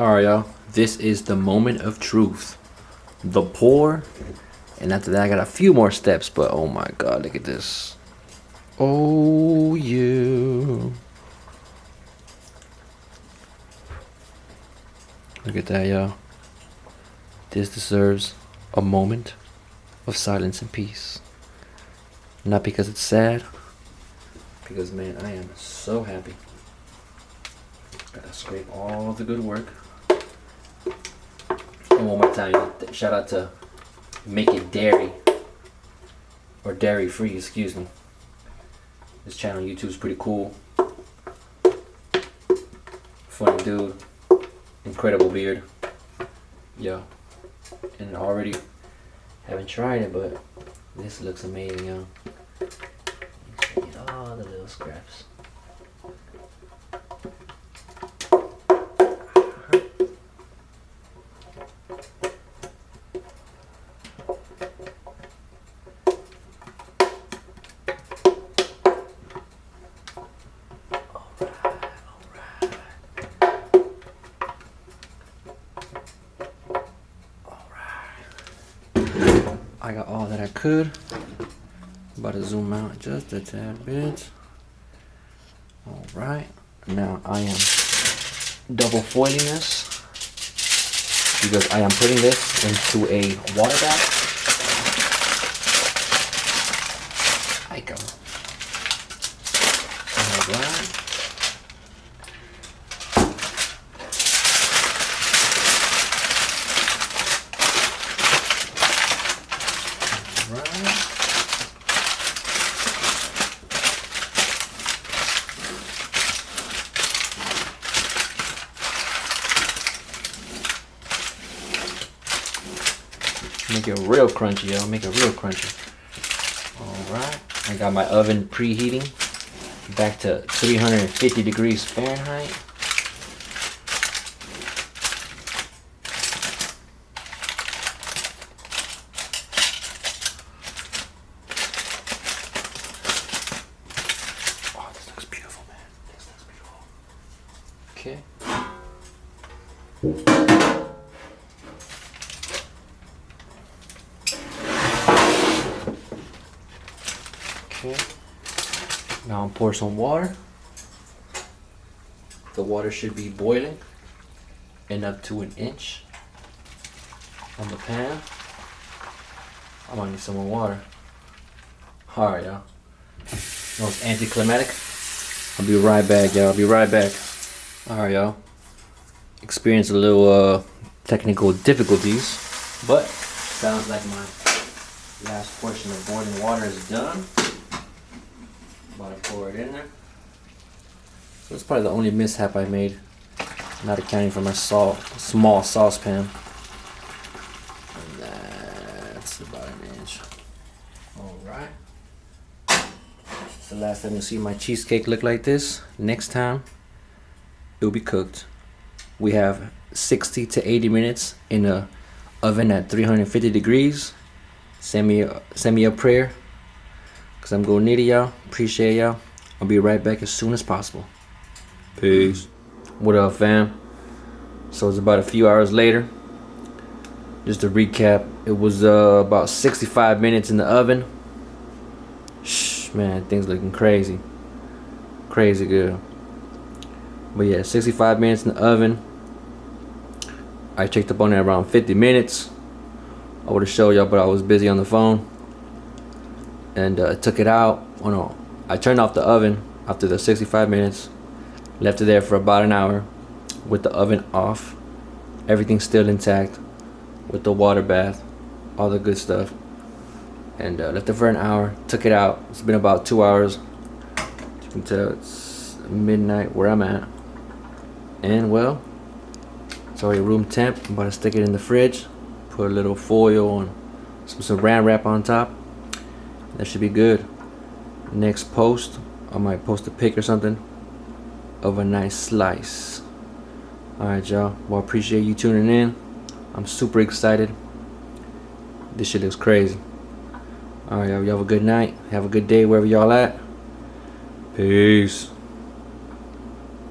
Alright, y'all. This is the moment of truth. The pour. And after that, I got a few more steps, but oh my god, look at this. Oh, yeah. Look at that, y'all. This deserves a moment of silence and peace. Not because it's sad, because man, I am so happy. Gotta scrape all the good work. And one more time, shout out to Make It Dairy, or Dairy Free, excuse me. This channel on YouTube is pretty cool. Funny dude, incredible beard. Yo, and already haven't tried it, but this looks amazing, yo. Get all the little scraps. I got all that I could. About to zoom out just a tad bit. Alright. Now I am double foiling this because I am putting this into a water bath. I go. Alright. Make it real crunchy, yo. Make it real crunchy. Alright. I got my oven preheating back to 350 degrees Fahrenheit. Oh, this looks beautiful, man. This looks beautiful. Okay. Okay, now I'm pour some water. The water should be boiling and up to an inch on the pan. I'm gonna need some more water. Alright, y'all. No, it's anticlimactic. I'll be right back, y'all. I'll be right back. Alright, y'all. Experienced a little technical difficulties, but sounds like my last portion of boiling water is done. About to pour it in there. So it's probably the only mishap I made, not accounting for my small saucepan. And that's about an inch. Alright. It's the last time you'll see my cheesecake look like this. Next time, it'll be cooked. We have 60 to 80 minutes in the oven at 350 degrees. Send me a prayer, because I'm going to need it, y'all. Appreciate y'all. I'll be right back as soon as possible. Peace. What up, fam? So it's about a few hours later. Just to recap, it was about 65 minutes in the oven. Shh, man, things looking crazy. Crazy good. But yeah, 65 minutes in the oven. I checked up on it around 50 minutes. I would have showed y'all, but I was busy on the phone. And took it out. Oh no, I turned off the oven after the 65 minutes. Left it there for about an hour with the oven off. Everything still intact with the water bath, all the good stuff. And left it for an hour. Took it out. It's been about 2 hours. You can tell it's midnight where I'm at. And well, it's already room temp. I'm about to stick it in the fridge. Put a little foil and some saran wrap on top. That should be good. Next post, I might post a pic or something of a nice slice. Alright, y'all. Well, I appreciate you tuning in. I'm super excited. This shit looks crazy. Alright, y'all. Y'all have a good night. Have a good day wherever y'all at. Peace.